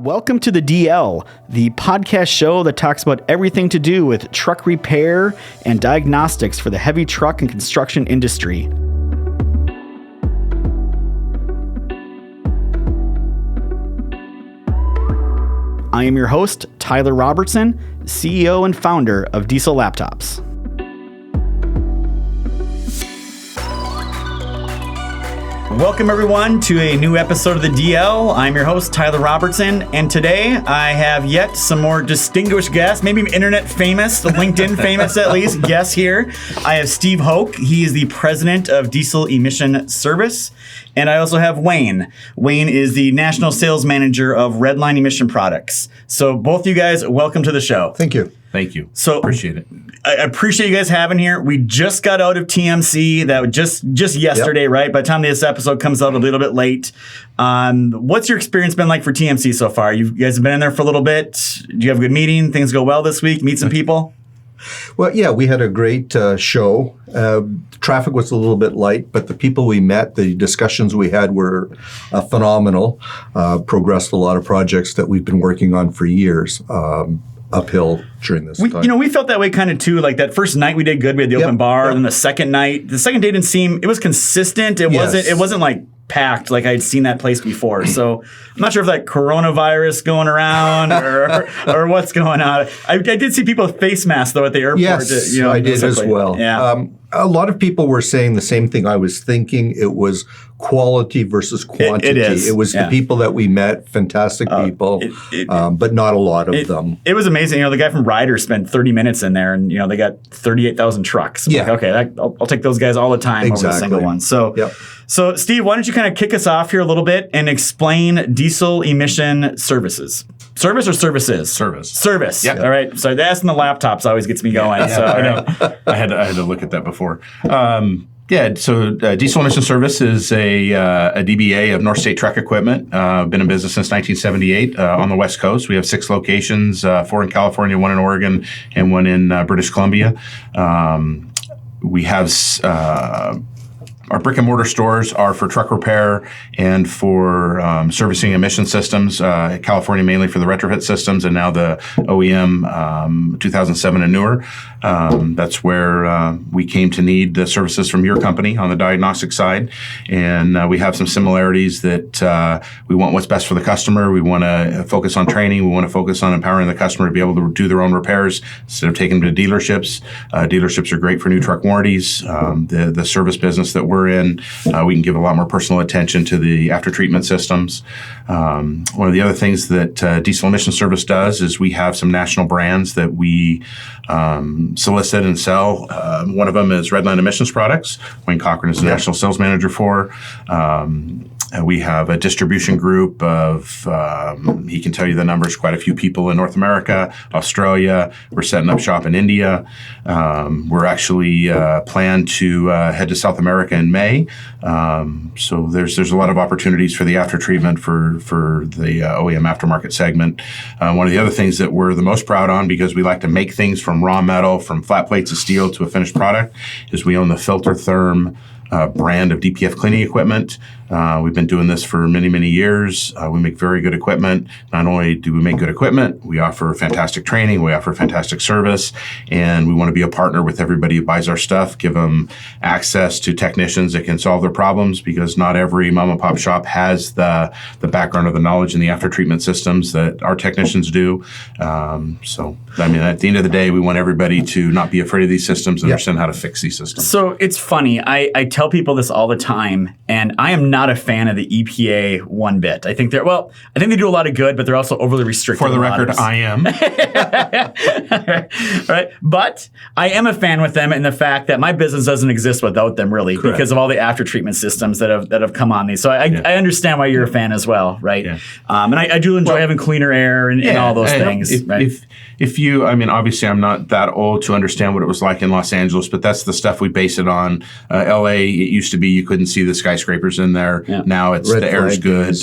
Welcome to the DL, the podcast show that talks about everything to do with truck repair and diagnostics for the heavy truck and construction industry. I am your host, Tyler Robertson, CEO and founder of Diesel Laptops. Welcome, everyone, to a new episode of the DL. I'm your host, Tyler Robertson, and today I have yet some more distinguished guests, maybe internet famous, LinkedIn famous at least, guests here. I have Steve Hoke. He is the president of Diesel Emission Service. And I also have Wayne. Wayne is the national sales manager of Redline Emission products. So both of you guys, welcome to the show. Thank you. Thank you. So appreciate it. I appreciate you guys having here. We just got out of TMC. That was just yesterday, right? By the time this episode comes out, a little bit late. What's your experience been like for TMC so far? You guys have been in there for a little bit. Do you have a good meeting? Things go well this week? Meet some people? Well, yeah, we had a great show. Traffic was a little bit light, but the people we met, the discussions we had were phenomenal. Progressed a lot of projects that we've been working on for years. Uphill during this time. We felt that way kind of too. Like that first night we did good. We had the open bar. And then the second day didn't seem, it was consistent. It wasn't like packed like I'd seen that place before. So I'm not sure if that coronavirus going around or what's going on. I did see people with face masks though at the airport. Yes, I did as well. Yeah. A lot of people were saying the same thing I was thinking. It was quality versus quantity. It is. It was the people that we met, fantastic people, but not a lot of them. It was amazing. The guy from Ryder spent 30 minutes in there, and they got 38,000 trucks. I'm like, okay, I'll take those guys all the time over a single one. So Steve, why don't you kind of kick us off here a little bit and explain Diesel Emission Services? Service or services? Service. Yeah. All right. So asking the laptops always gets me going. So I had to look at that before. So Diesel Emission Service is a DBA of North State Truck Equipment. Been in business since 1978 on the West Coast. We have 6 locations, 4 in California, 1 in Oregon, and 1 in British Columbia. We have our brick and mortar stores are for truck repair and for servicing emission systems. California mainly for the retrofit systems, and now the OEM 2007 and newer. That's where we came to need the services from your company on the diagnostic side, and we have some similarities that we want what's best for the customer. We want to focus on training. We want to focus on empowering the customer to be able to do their own repairs instead of taking them to dealerships. Dealerships are great for new truck warranties. The service business that we're in, we can give a lot more personal attention to the after treatment systems. One of the other things that Diesel Emission Service does is we have some national brands that we solicit and sell. One of them is Redline Emissions products. Wayne Cochrane is the national sales manager for. We have a distribution group of, he can tell you the numbers, quite a few people in North America, Australia. We're setting up shop in India. We're actually planned to head to South America in May. So there's a lot of opportunities for the after treatment for the OEM aftermarket segment. One of the other things that we're the most proud on, because we like to make things from raw metal, from flat plates of steel to a finished product, is we own the Filter Therm brand of DPF cleaning equipment. We've been doing this for many, many years. We make very good equipment. Not only do we make good equipment, we offer fantastic training, we offer fantastic service, and we want to be a partner with everybody who buys our stuff, give them access to technicians that can solve their problems, because not every mom and pop shop has the background or the knowledge in the after treatment systems that our technicians do. At the end of the day, we want everybody to not be afraid of these systems and understand how to fix these systems. So it's funny. I tell people this all the time, and I am not a fan of the EPA one bit. I think they do a lot of good, but they're also overly restrictive. For the record, I am. Right. But I am a fan with them in the fact that my business doesn't exist without them, really. Correct. Because of all the after treatment systems that have come on these. So I understand why you're a fan as well, right? Yeah. And I do enjoy having cleaner air and all those things. If you, obviously I'm not that old to understand what it was like in Los Angeles, but that's the stuff we base it on. LA, it used to be you couldn't see the skyscrapers in there. Yeah. Now it's the air's good.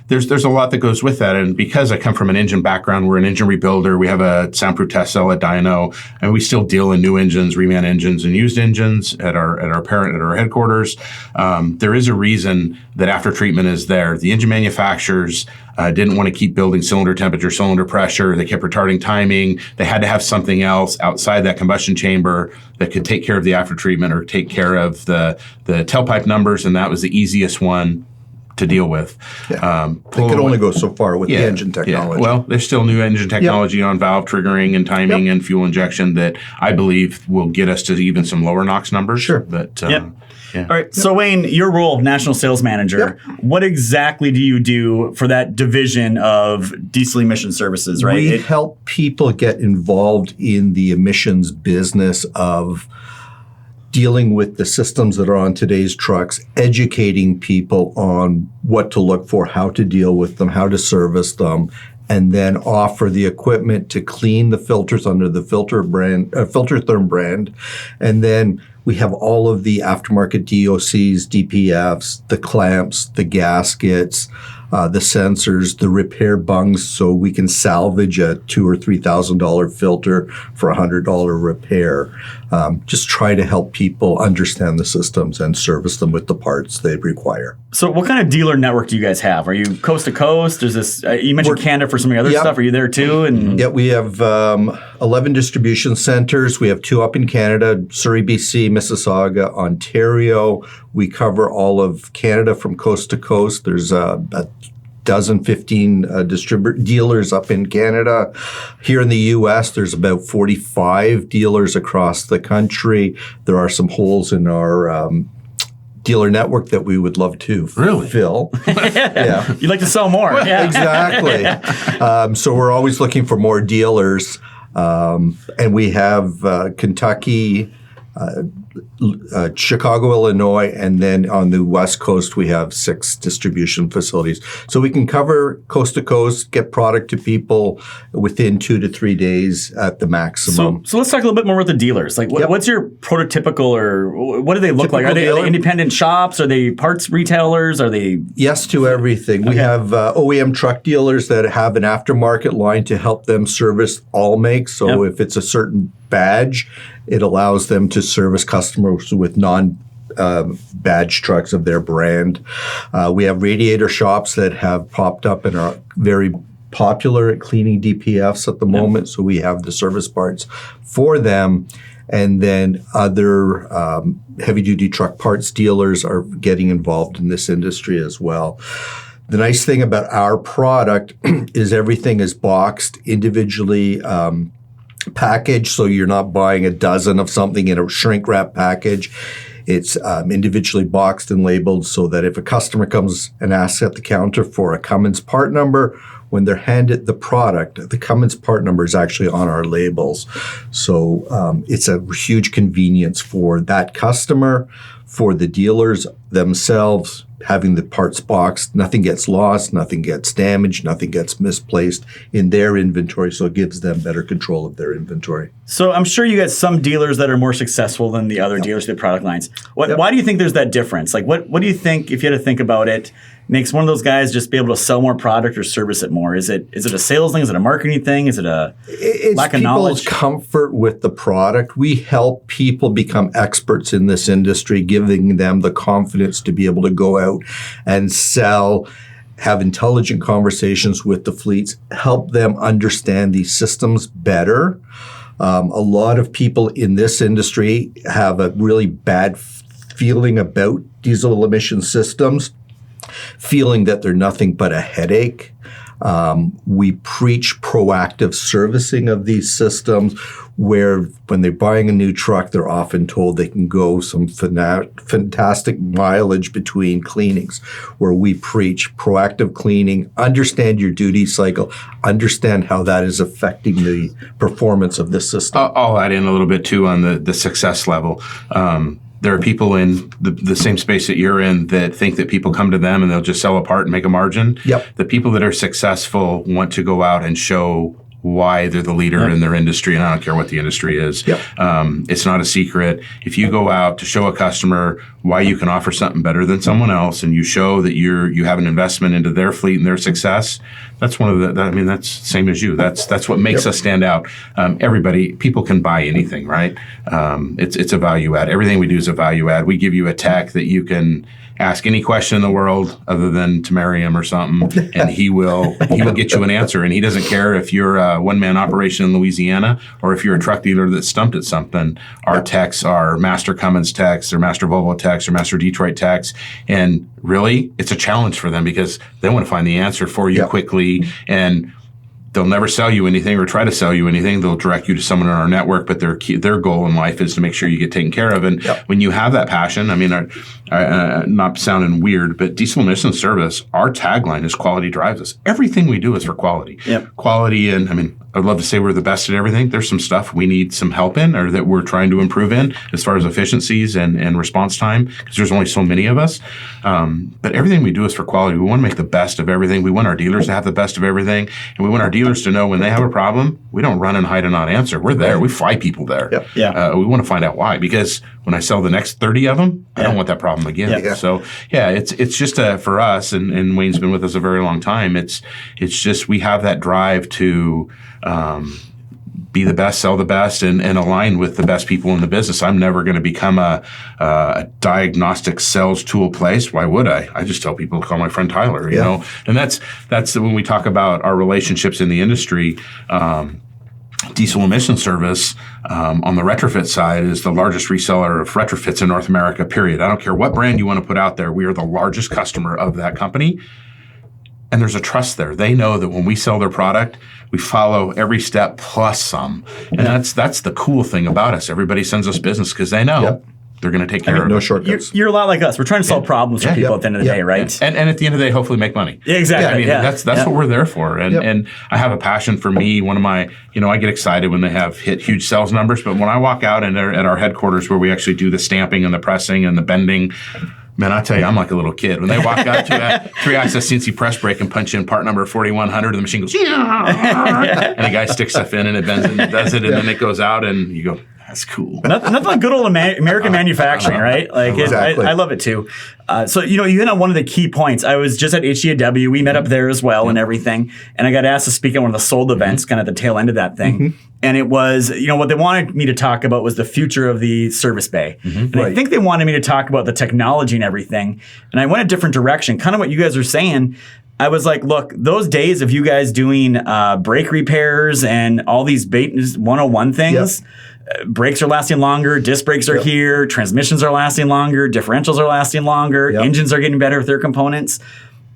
There's a lot that goes with that. And because I come from an engine background, we're an engine rebuilder. We have a soundproof test cell at Dyno, and we still deal in new engines, reman engines, and used engines at our headquarters. There is a reason that after treatment is there. The engine manufacturers didn't want to keep building cylinder temperature, cylinder pressure. They kept retarding timing. They had to have something else outside that combustion chamber that could take care of the after treatment or take care of the tailpipe numbers, and that was the easiest one to deal with. Yeah. They could only go so far with the engine technology. Yeah. Well, there's still new engine technology on valve triggering and timing and fuel injection that I believe will get us to even some lower NOx numbers. Sure. But, Yeah. All right. So, Wayne, your role, national sales manager, what exactly do you do for that division of diesel emission services, right? We help people get involved in the emissions business of dealing with the systems that are on today's trucks, educating people on what to look for, how to deal with them, how to service them, and then offer the equipment to clean the filters under the Filtertherm brand. And then we have all of the aftermarket DOCs, DPFs, the clamps, the gaskets, the sensors, the repair bungs, so we can salvage a $2,000 or $3,000 filter for a $100 repair. Just try to help people understand the systems and service them with the parts they require. So what kind of dealer network do you guys have? Are you coast to coast? There's this, you mentioned Canada for some of the other stuff. Are you there too? And yeah, we have 11 distribution centers. We have 2 up in Canada, Surrey, BC, Mississauga, Ontario. We cover all of Canada from coast to coast. There's a dozen, 15 dealers up in Canada. Here in the U.S., there's about 45 dealers across the country. There are some holes in our dealer network that we would love to fill. Yeah. You'd like to sell more. Yeah. Exactly. So we're always looking for more dealers. And we have Kentucky, Chicago, Illinois, and then on the West Coast, we have 6 distribution facilities. So we can cover coast to coast, get product to people within 2 to 3 days at the maximum. So let's talk a little bit more about the dealers. Like, what's your prototypical, or what do they look like? Are they independent shops? Are they parts retailers? Are they? Yes to everything. We have OEM truck dealers that have an aftermarket line to help them service all makes. So if it's a certain badge, it allows them to service customers with non-badge trucks of their brand. We have radiator shops that have popped up and are very popular at cleaning DPFs at the moment. So we have the service parts for them. And then other heavy-duty truck parts dealers are getting involved in this industry as well. The nice thing about our product is everything is boxed individually, package, so you're not buying a dozen of something in a shrink wrap package. It's individually boxed and labeled so that if a customer comes and asks at the counter for a Cummins part number, when they're handed the product, the Cummins part number is actually on our labels. So it's a huge convenience for that customer, for the dealers themselves, having the parts boxed. Nothing gets lost, nothing gets damaged, nothing gets misplaced in their inventory, so it gives them better control of their inventory. So I'm sure you got some dealers that are more successful than the other dealers with product lines. Why do you think there's that difference? Like, what do you think, if you had to think about it, makes one of those guys just be able to sell more product or service it more? Is it a sales thing? Is it a marketing thing? Is it a lack of knowledge? It's people's comfort with the product. We help people become experts in this industry, giving them the confidence to be able to go out and sell, have intelligent conversations with the fleets, help them understand these systems better. A lot of people in this industry have a really bad feeling about diesel emission systems, feeling that they're nothing but a headache. We preach proactive servicing of these systems, where when they're buying a new truck, they're often told they can go some fantastic mileage between cleanings, where we preach proactive cleaning, understand your duty cycle, understand how that is affecting the performance of this system. I'll add in a little bit too on the success level. There are people in the same space that you're in that think that people come to them and they'll just sell a part and make a margin. Yep. The people that are successful want to go out and show why they're the leader in their industry, and I don't care what the industry is. Yep. It's not a secret. If you go out to show a customer why you can offer something better than someone else, and you show that you have an investment into their fleet and their success, that's one of the. That's same as you. That's what makes us stand out. People can buy anything, right? It's a value add. Everything we do is a value add. We give you a tech that you can ask any question in the world other than to marry him or something, and he will get you an answer. And he doesn't care if you're a one-man operation in Louisiana or if you're a truck dealer that's stumped at something. Our techs are Master Cummins techs, they're Master Volvo techs, or Master Detroit techs, and really, it's a challenge for them because they want to find the answer for you quickly, and they'll never sell you anything or try to sell you anything. They'll direct you to someone in our network, but their goal in life is to make sure you get taken care of. And when you have that passion, I mean, not sounding weird, but Diesel Emission Service, our tagline is quality drives us. Everything we do is for quality. Quality, and I mean, I'd love to say we're the best at everything. There's some stuff we need some help in or that we're trying to improve in as far as efficiencies and response time, because there's only so many of us. But everything we do is for quality. We want to make the best of everything. We want our dealers to have the best of everything. And we want our dealers to know when they have a problem, we don't run and hide and not answer. We're there. We fly people there. We want to find out why, because when I sell the next 30 of them, I don't want that problem again. So it's just for us, and Wayne's been with us a very long time. It's just we have that drive to be the best, sell the best, and align with the best people in the business. I'm never going to become a diagnostic sales tool place. Why would I? I just tell people to call my friend Tyler, you know? And that's when we talk about our relationships in the industry. Diesel Emission Service on the retrofit side is the largest reseller of retrofits in North America, period. I don't care what brand you want to put out there. We are the largest customer of that company. And there's a trust there. They know that when we sell their product, we follow every step plus some. And that's the cool thing about us. Everybody sends us business because they know they're going to take care of it. No shortcuts. You're a lot like us. We're trying to solve problems for people at the end of the day, right? And at the end of the day, hopefully make money. Exactly. I mean, that's what we're there for. And I have a passion for me. One of my, I get excited when they have hit huge sales numbers. But when I walk out and they're at our headquarters where we actually do the stamping and the pressing and the bending, man, I tell you, I'm like a little kid. When they walk out to a 3-axis CNC press brake and punch in part number 4100, and the machine goes, and the guy sticks stuff in and it bends and it does it, and then it goes out, and you go, that's cool. Nothing like good old American manufacturing, right? Like Exactly. I love it too. So you hit on one of the key points. I was just at HDAW. We met up there as well and everything. And I got asked to speak at one of the sold events, kind of at the tail end of that thing. And it was, what they wanted me to talk about was the future of the service bay. And I think they wanted me to talk about the technology and everything. And I went a different direction, kind of what you guys are saying. I was like, look, those days of you guys doing brake repairs and all these 101 things, brakes are lasting longer, disc brakes are here, transmissions are lasting longer, differentials are lasting longer, engines are getting better with their components.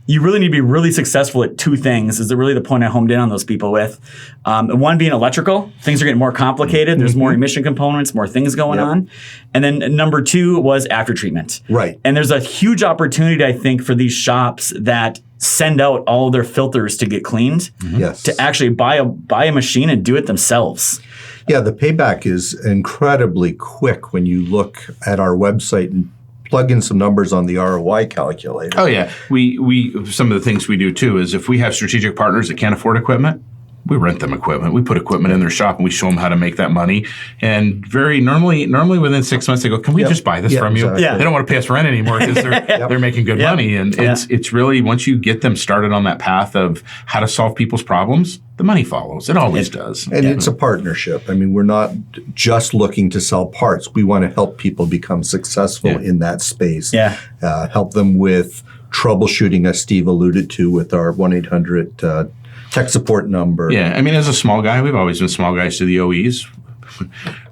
You really need to be really successful at two things, is really the point I homed in on those people with. One being electrical. Things are getting more complicated. There's more emission components, more things going on. And then number two was after treatment. Right. And there's a huge opportunity, I think, for these shops that send out all of their filters to get cleaned to actually buy a machine and do it themselves. Yeah, the payback is incredibly quick when you look at our website and plug in some numbers on the ROI calculator. Oh yeah, we some of the things we do too is if we have strategic partners that can't afford equipment, we rent them equipment. We put equipment in their shop and we show them how to make that money. And very normally within 6 months they go, "Can we just buy this from you?" Exactly. They don't want to pay us rent anymore because they're making good money. And it's really once you get them started on that path of how to solve people's problems, the money follows. It always does. And it's a partnership. I mean, we're not just looking to sell parts. We want to help people become successful in that space. Help them with troubleshooting, as Steve alluded to, with our 1-800 tech support number. Yeah, I mean, as a small guy, we've always been small guys to the OEs.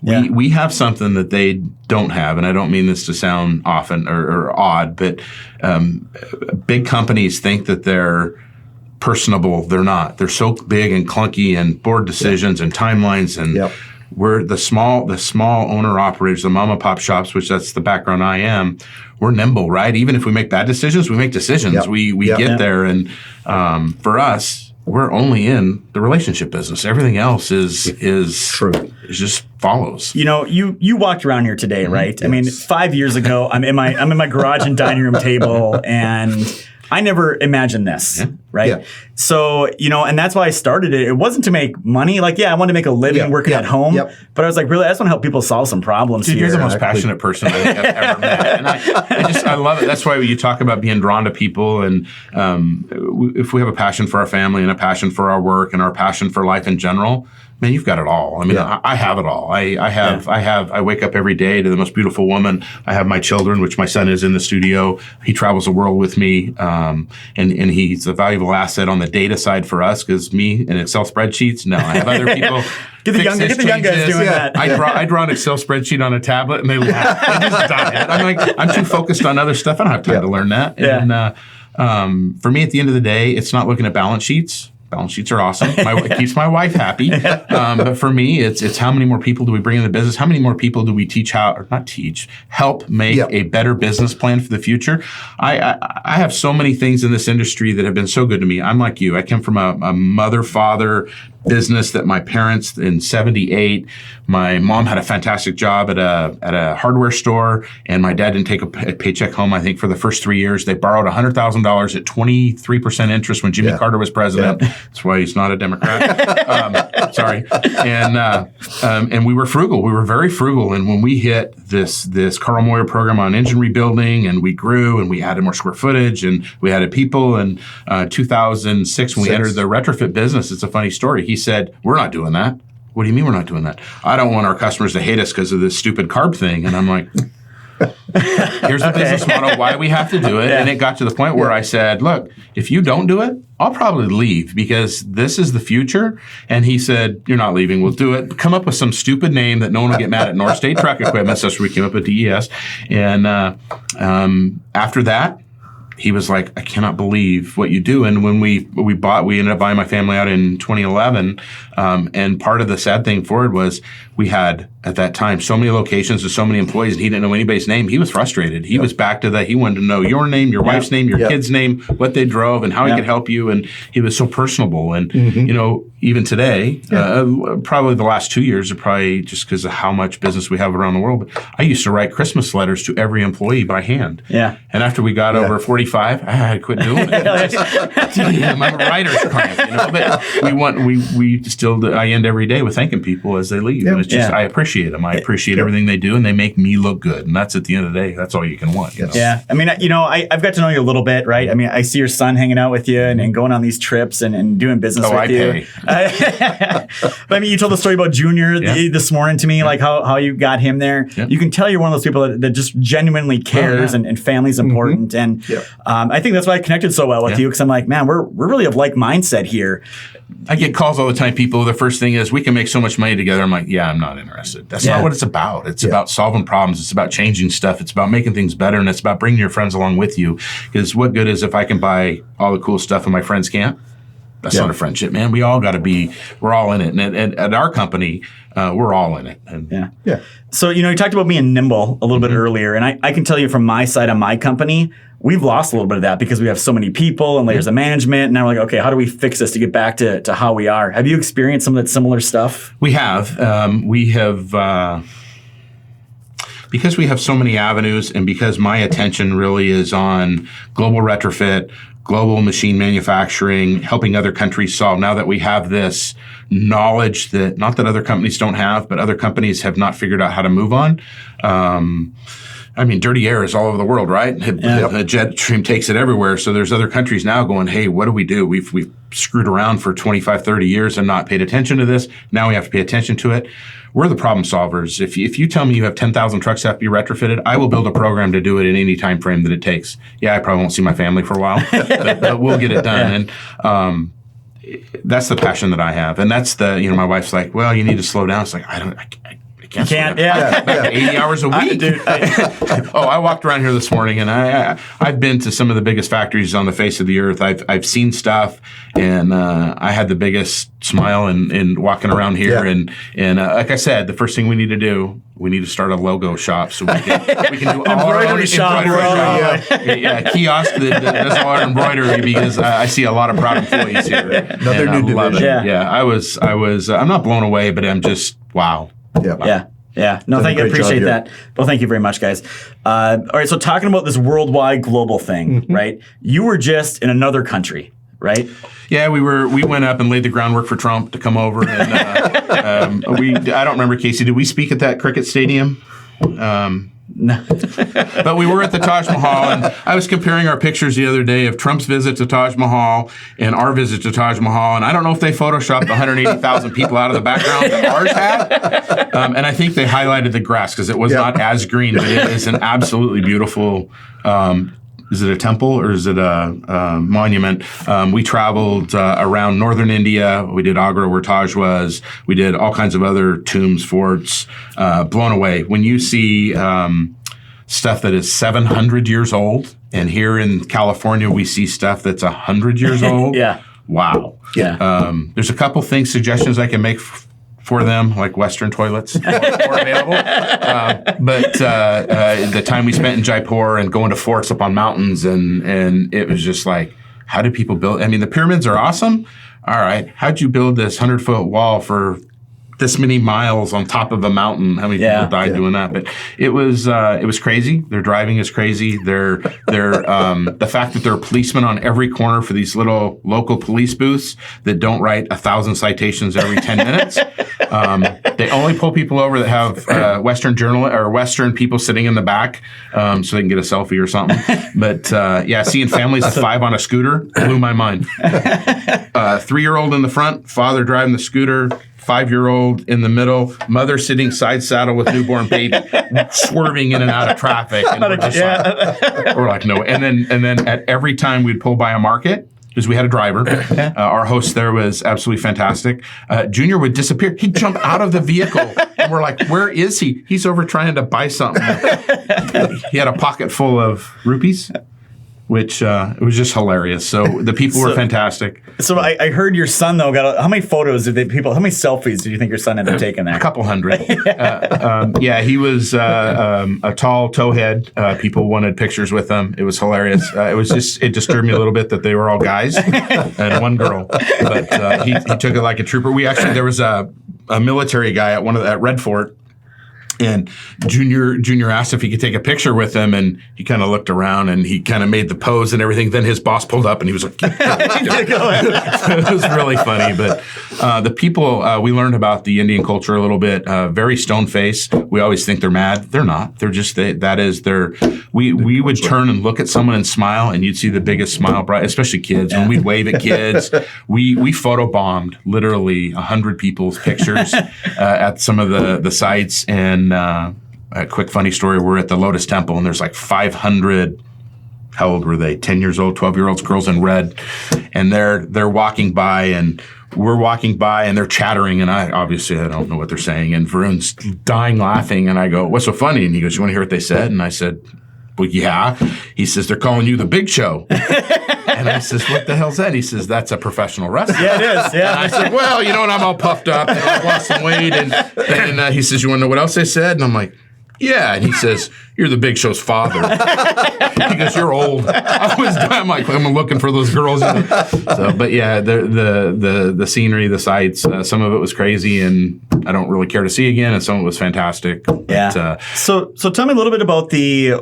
We have something that they don't have, and I don't mean this to sound often or odd, but big companies think that they're personable. They're not. They're so big and clunky and board decisions and timelines, and we're the small owner operators, the mom and pop shops, which that's the background I am. We're nimble, right? Even if we make bad decisions, we make decisions. We get there, and for us, we're only in the relationship business. Everything else is true. It just follows. You walked around here today, right? I mean, 5 years ago, I'm in my garage and dining room table, and I never imagined this, right? Yeah. So, and that's why I started it. It wasn't to make money. Like, I wanted to make a living working at home. But I was like, really, I just want to help people solve some problems here. You're the most passionate person I've ever met. And I love it. That's why you talk about being drawn to people. And if we have a passion for our family and a passion for our work and our passion for life in general, man, you've got it all. I mean, I have it all. I wake up every day to the most beautiful woman. I have my children, which my son is in the studio. He travels the world with me. And he's a valuable asset on the data side for us, because me and Excel spreadsheets, no, I have other people. Get the young guys doing that. I draw an Excel spreadsheet on a tablet and they laugh. They just die. I'm like, I'm too focused on other stuff. I don't have time to learn that. Yeah. And for me, at the end of the day, it's not looking at balance sheets. Balance sheets are awesome. It keeps my wife happy. But for me, it's how many more people do we bring in the business? How many more people do we help make a better business plan for the future? I have so many things in this industry that have been so good to me. I'm like you. I come from a mother-father business that my parents in 78, my mom had a fantastic job at a hardware store, and my dad didn't take a paycheck home, I think, for the first 3 years. They borrowed $100,000 at 23% interest when Jimmy Carter was president. That's why he's not a Democrat. Sorry. And we were frugal. We were very frugal. And when we hit this Carl Moyer program on engine rebuilding, and we grew and we added more square footage and we added people, in 2006, when we entered the retrofit business, it's a funny story. He said, "We're not doing that." "What do you mean we're not doing that?" "I don't want our customers to hate us because of this stupid carb thing." And I'm like, here's the business model, why we have to do it. And it got to the point where I said, "Look, if you don't do it, I'll probably leave, because this is the future." And he said, "You're not leaving. We'll do it. Come up with some stupid name that no one will get mad at. North State Truck Equipment." So that's where we came up with DES. And after that, he was like, "I cannot believe what you do." And when we ended up buying my family out in 2011. And part of the sad thing for it was we had, at that time, so many locations with so many employees, and he didn't know anybody's name. He was frustrated. He was back to that. He wanted to know your name, your wife's name, your kid's name, what they drove, and how he could help you. And he was so personable. And, even today, probably the last 2 years are probably just because of how much business we have around the world. But I used to write Christmas letters to every employee by hand. Yeah. And after we got over 45, I had to quit doing it. I'm a writer's cramp, But we still, I end every day with thanking people as they leave. And it's just, I appreciate them. I appreciate everything they do, and they make me look good. And that's, at the end of the day, that's all you can want. Yeah. I mean, I've got to know you a little bit, right? I mean, I see your son hanging out with you and going on these trips and doing business with you. Pay. But I mean, you told the story about Junior this morning to me, like how you got him there. You can tell you're one of those people that just genuinely cares, and family's important. And I think that's why I connected so well with you, because I'm like, man, we're really of like mindset here. I get calls all the time. People, the first thing is, "We can make so much money together." I'm like, "Yeah, I'm not interested." That's not what it's about. It's about solving problems. It's about changing stuff. It's about making things better, and it's about bringing your friends along with you. Because what good is if I can buy all the cool stuff and my friends can't? That's not a friendship, man. We all got to be, we're all in it. And at our company, we're all in it. And So, you talked about being nimble a little bit earlier. And I can tell you from my side on my company, we've lost a little bit of that because we have so many people and layers of management. And now we're like, okay, how do we fix this to get back to how we are? Have you experienced some of that similar stuff? We have. Because we have so many avenues, and because my attention really is on global retrofit, global machine manufacturing, helping other countries solve. Now that we have this knowledge that, not that other companies don't have, but other companies have not figured out how to move on. I mean, dirty air is all over the world, right? The jet stream takes it everywhere. So there's other countries now going, "Hey, what do we do? We've screwed around for 25, 30 years and not paid attention to this. Now we have to pay attention to it." We're the problem solvers. If you tell me you have 10,000 trucks that have to be retrofitted, I will build a program to do it in any time frame that it takes. Yeah, I probably won't see my family for a while, but we'll get it done. And that's the passion that I have. And that's my wife's like, "Well, you need to slow down." It's like, I can't. 80 hours a week. I walked around here this morning, and I've been to some of the biggest factories on the face of the earth. I've seen stuff, and I had the biggest smile in walking around here. And like I said, the first thing we need to start a logo shop so we can do all our own embroidery shop. Kiosk that does all our embroidery, because I see a lot of proud employees here. Another new division. I was. I'm not blown away, but I'm just wow. Yeah. No, thank you. I appreciate that. Well, thank you very much, guys. All right. So talking about this worldwide global thing, right? You were just in another country, right? Yeah, we went up and laid the groundwork for Trump to come over. And I don't remember, Casey, did we speak at that cricket stadium? But we were at the Taj Mahal, and I was comparing our pictures the other day of Trump's visit to Taj Mahal and our visit to Taj Mahal, and I don't know if they photoshopped the 180,000 people out of the background that ours had, and I think they highlighted the grass because it was not as green, but it is an absolutely beautiful. Is it a temple or is it a monument? We traveled around northern India. We did Agra, where Taj was. We did all kinds of other tombs, forts. Blown away. When you see stuff that is 700 years old, and here in California we see stuff that's 100 years old. Yeah. Wow. Yeah. There's a couple suggestions I can make for them, like Western toilets, more available. But the time we spent in Jaipur and going to forts up on mountains, and it was just like, how do people build? I mean, the pyramids are awesome. All right, how'd you build this 100-foot wall for this many miles on top of a mountain? How many people died doing that? But it was crazy. Their driving is crazy. Their the fact that there are policemen on every corner for these little local police booths that don't write 1,000 citations every 10 minutes. They only pull people over that have Western people sitting in the back, so they can get a selfie or something. But seeing families of 5 on a scooter blew my mind. 3-year-old in the front, father driving the scooter, 5-year-old in the middle, mother sitting side saddle with newborn baby, swerving in and out of traffic. And we're like, no. And then at every time we'd pull by a market, because we had a driver, our host there was absolutely fantastic. Junior would disappear. He'd jump out of the vehicle. And we're like, where is he? He's over trying to buy something. He had a pocket full of rupees, which it was just hilarious. So the people were fantastic. So I heard your son though got how many photos did how many selfies did you think your son ended up taking there? A couple hundred. He was a tall towhead. People wanted pictures with him. It was hilarious. It disturbed me a little bit that they were all guys and one girl. But he took it like a trooper. There was a military guy at Red Fort. And Junior asked if he could take a picture with him, and he kind of looked around and he kind of made the pose and everything. Then his boss pulled up and he was like, it was really funny. But the people, we learned about the Indian culture a little bit, very stone-faced. We always think they're mad. They're not. They're just, we would turn and look at someone and smile, and you'd see the biggest smile, especially kids. When we'd wave at kids, we photobombed literally 100 people's pictures at some of the sites. And a quick funny story, we're at the Lotus Temple, and there's like 500, how old were they? 10 years old, 12-year-olds, girls in red. And they're walking by, and we're walking by, and they're chattering, and I don't know what they're saying. And Varun's dying laughing, and I go, what's so funny? And he goes, you want to hear what they said? And I said, well, yeah. He says, they're calling you the Big Show. And I says, what the hell's that? He says, that's a professional wrestler. Yeah, it is. Yeah. And I said, well, you know what? I'm all puffed up. And I've lost some weight. And he says, you want to know what else they said? And I'm like, yeah. And he says, you're the Big Show's father. He goes, you're old. I'm like, I'm looking for those girls. So, but yeah, the scenery, the sights, some of it was crazy, and I don't really care to see again, and some of it was fantastic. Yeah. But, so tell me a little bit about the,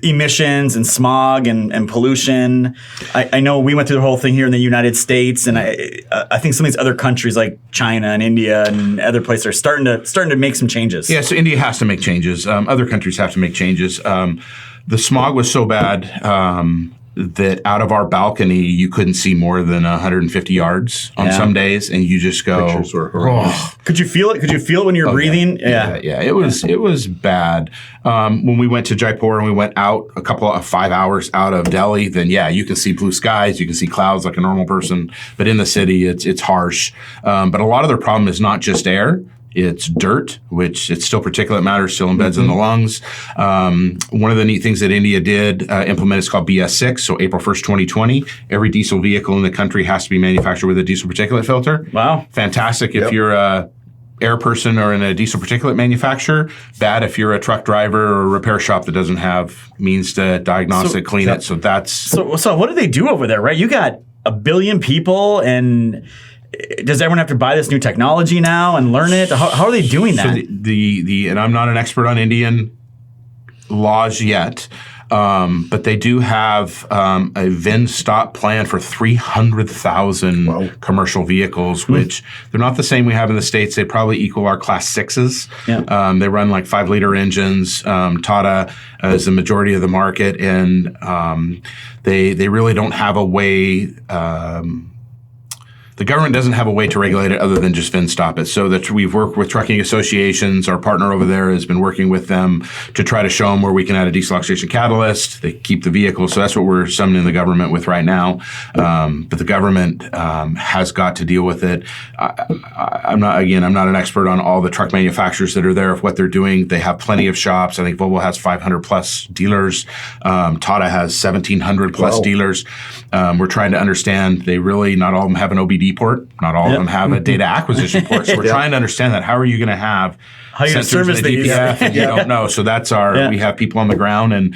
emissions and smog and pollution. I know we went through the whole thing here in the United States, and I think some of these other countries like China and India and other places are starting to make some changes. Yeah, so India has to make changes. Other countries have to make changes. The smog was so bad that out of our balcony you couldn't see more than 150 yards on some days, and you just go. Pictures were horrendous. Oh. Could you feel it? Could you feel it when you're breathing? Yeah. It was bad. When we went to Jaipur and we went out a couple of 5 hours out of Delhi, then you can see blue skies, you can see clouds like a normal person. But in the city, it's harsh. But a lot of their problem is not just air. It's dirt, which it's still particulate matter, still embeds in the lungs. One of the neat things that India did implement is called BS6. So April 1st, 2020, every diesel vehicle in the country has to be manufactured with a diesel particulate filter. Wow. Fantastic if you're a air person or in a diesel particulate manufacturer. Bad if you're a truck driver or a repair shop that doesn't have means to diagnose it, clean it. So that's... So what do they do over there, right? You got 1 billion people, and... Does everyone have to buy this new technology now and learn it? How are they doing that? So and I'm not an expert on Indian laws yet, But they do have a VIN stop plan for 300,000 commercial vehicles, which they're not the same we have in the States. They probably equal our Class 6s. Yeah. They run like 5-liter engines. Tata is the majority of the market, and they really don't have a way. The government doesn't have a way to regulate it other than just VIN stop it. So that we've worked with trucking associations. Our partner over there has been working with them to try to show them where we can add a diesel oxidation catalyst. They keep the vehicle. So that's what we're summoning the government with right now. But the government has got to deal with it. I'm not an expert on all the truck manufacturers that are there, of what they're doing. They have plenty of shops. I think Volvo has 500 plus dealers. Tata has 1,700 plus dealers. We're trying to understand. They really, not all of them have an OBD port. Not all of them have a data acquisition port. So we're trying to understand that. How are you going to have sensors and a DPF and you don't know? So that's we have people on the ground, and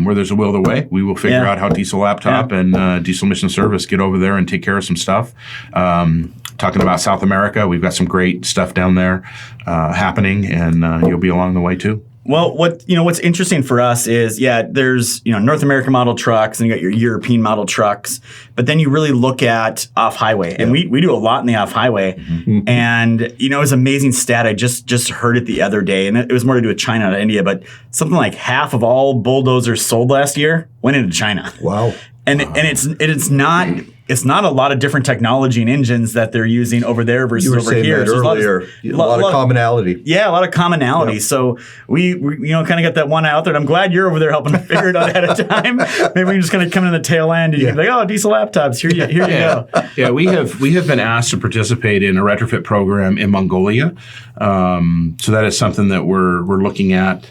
where there's a will, the way. We will figure out how Diesel Laptop and Diesel Mission Service get over there and take care of some stuff. Talking about South America, we've got some great stuff down there happening, and you'll be along the way too. Well, what's interesting for us is, there's, North American model trucks and you got your European model trucks, but then you really look at off-highway, and we do a lot in the off-highway. Mm-hmm. And, it was an amazing stat. I just heard it the other day, and it was more to do with China than India, but something like half of all bulldozers sold last year went into China. Wow. And it's not a lot of different technology and engines that they're using over there versus over here. So earlier, a lot of commonality. Yeah, a lot of commonality. Yep. So we kind of got that one out there. And I'm glad you're over there helping figure it out ahead of time. Maybe we can just kind of come in the tail end and you can be like, oh, Diesel Laptops, here you go. Yeah, we have been asked to participate in a retrofit program in Mongolia. So that is something that we're looking at.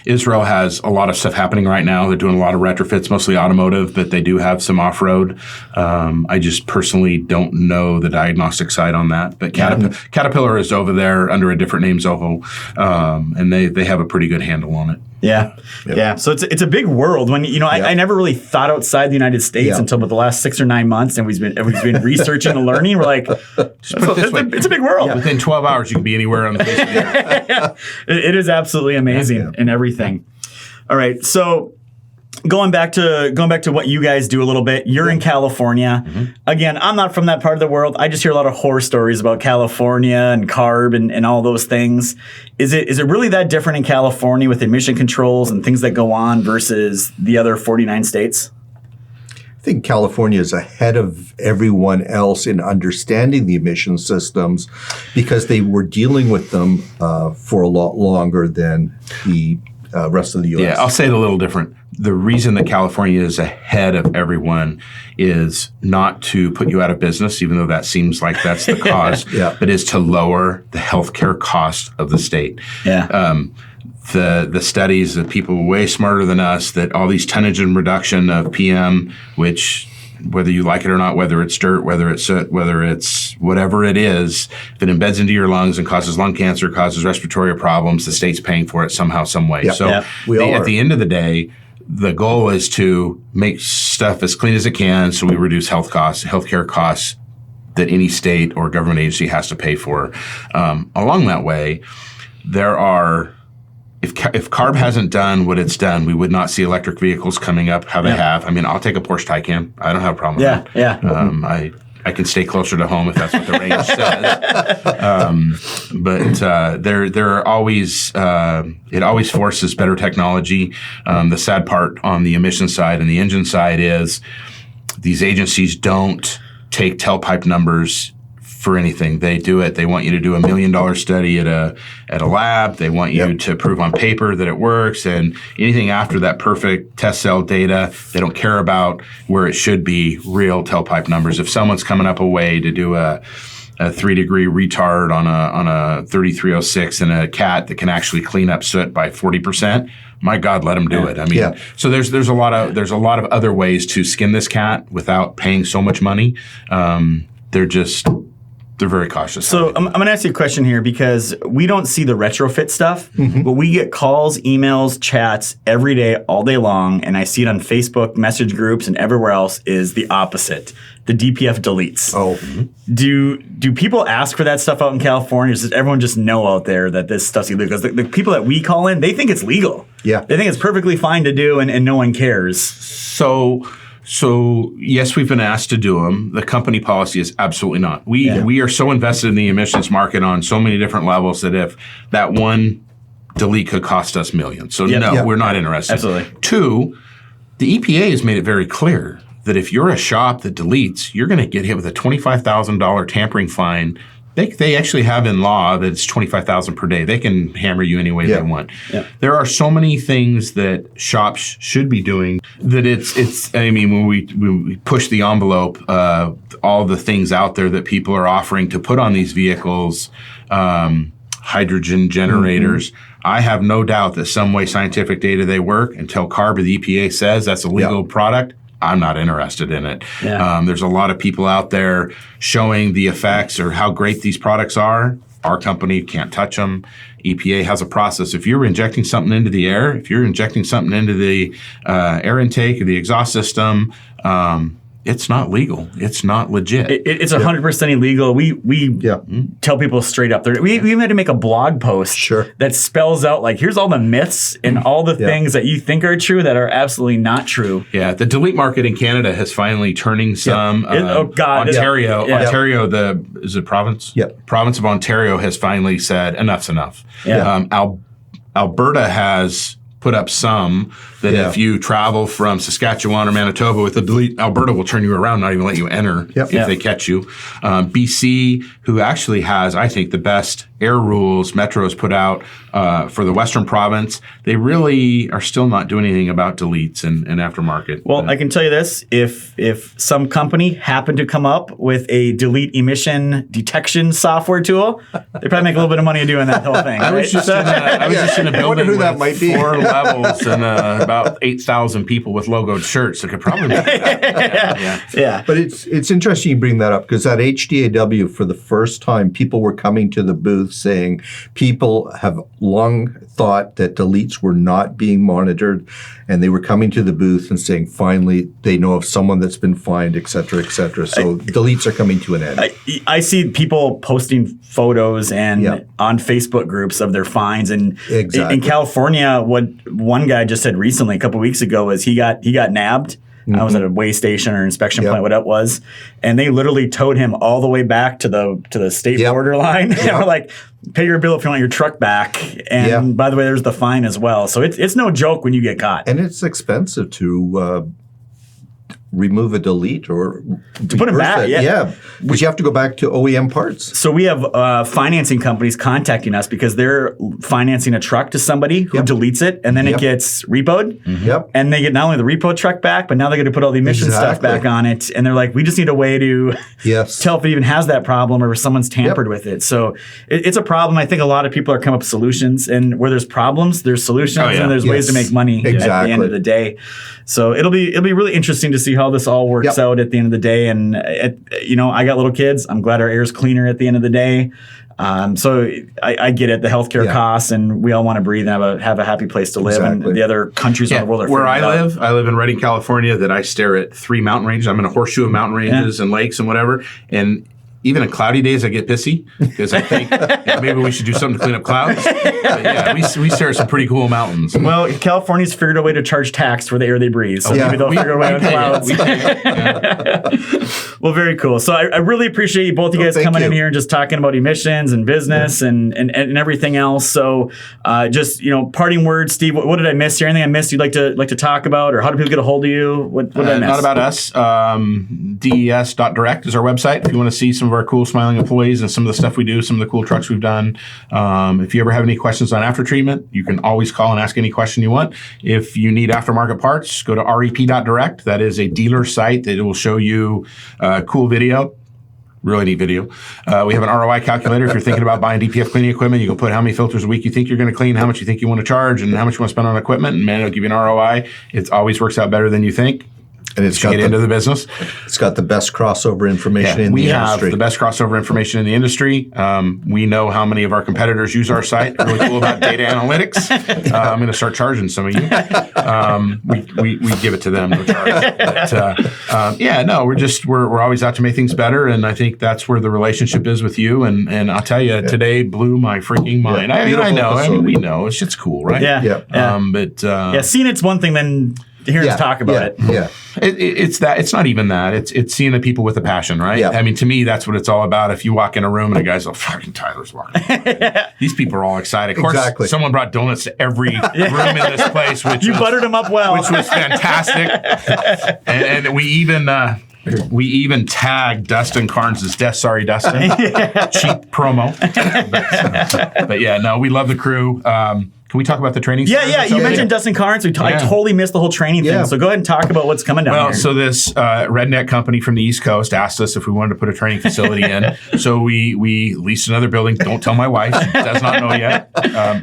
Israel has a lot of stuff happening right now. They're doing a lot of retrofits, mostly automotive, but they do have some off-road. I just personally don't know the diagnostic side on that. But Caterpillar is over there under a different name, Zoho, and they have a pretty good handle on it. Yeah. Yep. Yeah. So it's a big world. When I never really thought outside the United States until about the last 6 or 9 months, and we've been researching and learning. We're like, it's a big world. Yeah. Within 12 hours, you can be anywhere on the face of the earth. It is absolutely amazing in everything. All right, so going back to what you guys do a little bit. You're in California. Mm-hmm. Again, I'm not from that part of the world. I just hear a lot of horror stories about California and CARB and all those things. Is it really that different in California with emission controls and things that go on versus the other 49 states? I think California is ahead of everyone else in understanding the emission systems because they were dealing with them for a lot longer than the rest of the U.S. Yeah, I'll say it a little different. The reason that California is ahead of everyone is not to put you out of business, even though that seems like that's the cause, but is to lower the healthcare cost of the state. Yeah. The studies of people way smarter than us that all these tonnage and reduction of PM, which whether you like it or not, whether it's dirt, whether it's soot, whether it's whatever it is, if it embeds into your lungs and causes lung cancer, causes respiratory problems, the state's paying for it somehow, some way. Yeah. So at the end of the day, the goal is to make stuff as clean as it can so we reduce healthcare costs that any state or government agency has to pay for. Along that way, there are... If CARB hasn't done what it's done, we would not see electric vehicles coming up how they have. I mean, I'll take a Porsche Taycan. I don't have a problem with that. Yeah. I can stay closer to home if that's what the range says. But there are always it always forces better technology. The sad part on the emission side and the engine side is these agencies don't take tailpipe numbers for anything. They do it. They want you to do $1 million study at a lab. They want you to prove on paper that it works, and anything after that perfect test cell data, they don't care about where it should be real tailpipe numbers. If someone's coming up a way to do a 3-degree retard on a 3306 and a cat that can actually clean up soot by 40%, my God, let them do it. I mean, so there's a lot of other ways to skin this cat without paying so much money. they're very cautious. So I'm going to ask you a question here because we don't see the retrofit stuff, but we get calls, emails, chats every day, all day long, and I see it on Facebook message groups and everywhere else is the opposite. The DPF deletes. Oh. Do people ask for that stuff out in California? Does everyone just know out there that this stuff's illegal? Because the people that we call in, they think it's legal. Yeah. They think it's perfectly fine to do and no one cares. So yes, we've been asked to do them. The company policy is absolutely not. We are so invested in the emissions market on so many different levels that if that one delete could cost us millions. So we're not interested. Absolutely. 2, the EPA has made it very clear that if you're a shop that deletes, you're going to get hit with a $25,000 tampering fine. They actually have in law that it's $25,000 per day. They can hammer you any way they want. Yeah. There are so many things that shops should be doing that it's. I mean, when we push the envelope, all the things out there that people are offering to put on these vehicles, hydrogen generators. I have no doubt that some way scientific data they work until CARB or the EPA says that's a legal product. I'm not interested in it. Yeah. There's a lot of people out there showing the effects or how great these products are. Our company can't touch them. EPA has a process. If you're injecting something into the air, if you're injecting something into the air intake or the exhaust system, it's not legal. It's not legit. It's 100% illegal. We tell people straight up. We even had to make a blog post that spells out, like, here's all the myths and all the things that you think are true that are absolutely not true. Yeah, the delete market in Canada has finally turning some. Ontario, is it province? Yeah. Province of Ontario has finally said enough's enough. Yeah. Alberta has put up some that if you travel from Saskatchewan or Manitoba with a delete, Alberta will turn you around, not even let you enter if they catch you. BC, who actually has, I think, the best air rules Metro's put out for the Western province, they really are still not doing anything about deletes and aftermarket. Well, I can tell you this, if some company happened to come up with a delete emission detection software tool, they probably make a little bit of money doing that whole thing. I was just in a building with that might be. 4 levels and about 8,000 people with logoed shirts that could probably make that. Yeah. But it's interesting you bring that up because at HDAW, for the first time, people were coming to the booth saying people have long thought that deletes were not being monitored, and they were coming to the booth and saying finally they know of someone that's been fined, et cetera, et cetera. So deletes are coming to an end. I see people posting photos and on Facebook groups of their fines, and in California, what one guy just said recently, a couple of weeks ago, is he got nabbed. I was at a weigh station or inspection plant, what it was, and they literally towed him all the way back to the state border line. And we're like, pay your bill if you want your truck back. And by the way, there's the fine as well. So it's no joke when you get caught. And it's expensive to remove a delete or to put it back. Because you have to go back to OEM parts. So we have financing companies contacting us because they're financing a truck to somebody who deletes it, and then it gets repoed. And they get not only the repo truck back, but now they're going to put all the emission stuff back on it. And they're like, we just need a way to tell if it even has that problem or if someone's tampered with it. So it's a problem. I think a lot of people are coming up with solutions, and where there's problems, there's solutions, and there's ways to make money at the end of the day. So it'll be really interesting to see how this all works out at the end of the day. And I got little kids. I'm glad our air's cleaner at the end of the day. So I get it, the healthcare costs, and we all want to breathe and have a happy place to live. And the other countries in the world are where I live in Redding, California, that I stare at 3 mountain ranges. I'm in a horseshoe of mountain ranges and lakes and whatever. And even on cloudy days, I get pissy because I think maybe we should do something to clean up clouds. But we stare at some pretty cool mountains. Well, California's figured a way to charge tax for the air they breathe, so maybe they'll figure a way on clouds. Well, very cool. So I really appreciate you both coming in here and just talking about emissions and business and everything else. So just parting words, Steve. What did I miss here? Anything I missed you'd like to talk about, or how do people get a hold of you? What did I miss? Not about us. des.direct is our website if you want to see some of our cool smiling employees and some of the stuff we do, some of the cool trucks we've done. If you ever have any questions on after treatment, you can always call and ask any question you want. If you need aftermarket parts, go to rep.direct. That is a dealer site that will show you cool video. Really neat video. We have an ROI calculator. If you're thinking about buying DPF cleaning equipment, you can put how many filters a week you think you're going to clean, how much you think you want to charge, and how much you want to spend on equipment, and man, it'll give you an ROI. It always works out better than you think. And it's got get into the business. It's got the best crossover information in the industry. We have the best crossover information in the industry. We know how many of our competitors use our site. Really cool about data analytics. I'm going to start charging some of you. We give it to them, no charge. But, we're always out to make things better, and I think that's where the relationship is with you. And I'll tell you, today blew my freaking mind. I know. I mean, we know it's just cool, right? Yeah. Seeing it's one thing, then hearing us talk about it. Yeah. It's that. It's not even that. It's seeing the people with a passion, right? Yeah. I mean, to me, that's what it's all about. If you walk in a room and a guy's like, "Fucking Tyler's walking," these people are all excited. Of course, someone brought donuts to every room in this place, which buttered them up well, which was fantastic. and we even tagged Dustin Carnes' death. Sorry, Dustin. Cheap promo. But yeah, no, we love the crew. Can we talk about the training? Yeah. You mentioned Dustin Carnes. I totally missed the whole training thing. So go ahead and talk about what's coming down here. Well, so this redneck company from the East Coast asked us if we wanted to put a training facility in. So we leased another building. Don't tell my wife. She does not know yet.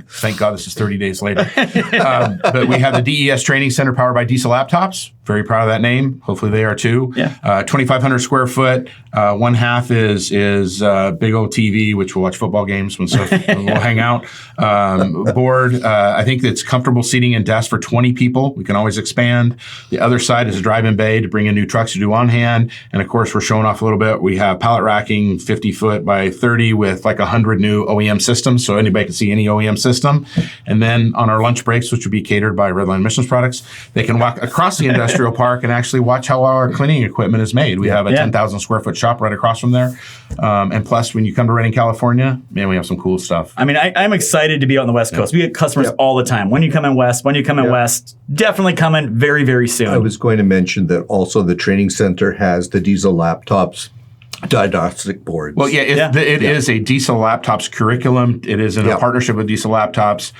Thank God this is 30 days later. But we have the DES Training Center powered by diesel laptops. Very proud of that name. Hopefully they are too. 2,500 square foot. One half is big old TV, which we'll watch football games when we'll hang out. Board. I think it's comfortable seating and desks for 20 people. We can always expand. The other side is a drive-in bay to bring in new trucks to do on hand. And of course, we're showing off a little bit. We have pallet racking 50 foot by 30 with like 100 new OEM systems. So anybody can see any OEM system. And then on our lunch breaks, which would be catered by Redline Emissions products, they can walk across the industrial park and actually watch how our cleaning equipment is made. We have a 10,000 square foot shop right across from there. And plus, when you come to Redding, California, man, we have some cool stuff. I mean, I'm excited to be on the West Coast. We get customers all the time. When you come in West, definitely coming very, very soon. I was going to mention that also the training center has the diesel laptops diagnostic boards. Well, it is a Diesel Laptops curriculum. It is in a partnership with Diesel Laptops.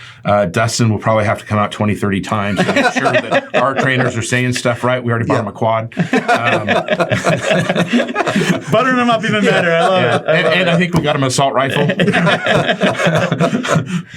Dustin will probably have to come out 20, 30 times to make sure that our trainers are saying stuff right. We already bought him a quad. Buttering them up even better. I love it. I think we got him an assault rifle.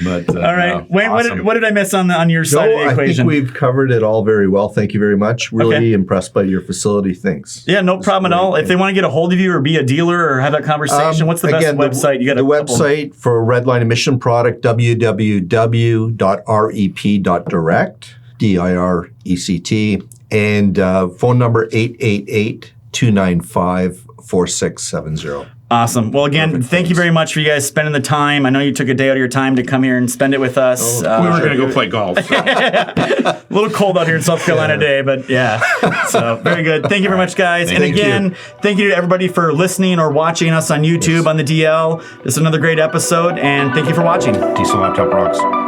But, all right. Wayne, awesome. what did I miss on your side of the equation? I think we've covered it all very well. Thank you very much. Really impressed by your facility. Thanks. Yeah, no problem at all. If they want to get a hold of you or be a dealer or have that conversation, what's the best website? You got the website for Redline Emission product, www.rep.direct, DIRECT, and phone number 888-295-4670. Awesome. Well, again, thank you very much for you guys spending the time. I know you took a day out of your time to come here and spend it with us. We were going to go play golf. So. A little cold out here in South Carolina today, but so very good. Thank you very much, guys. And again, thank you to everybody for listening or watching us on YouTube on the DL. This is another great episode, and thank you for watching. Diesel Laptop rocks.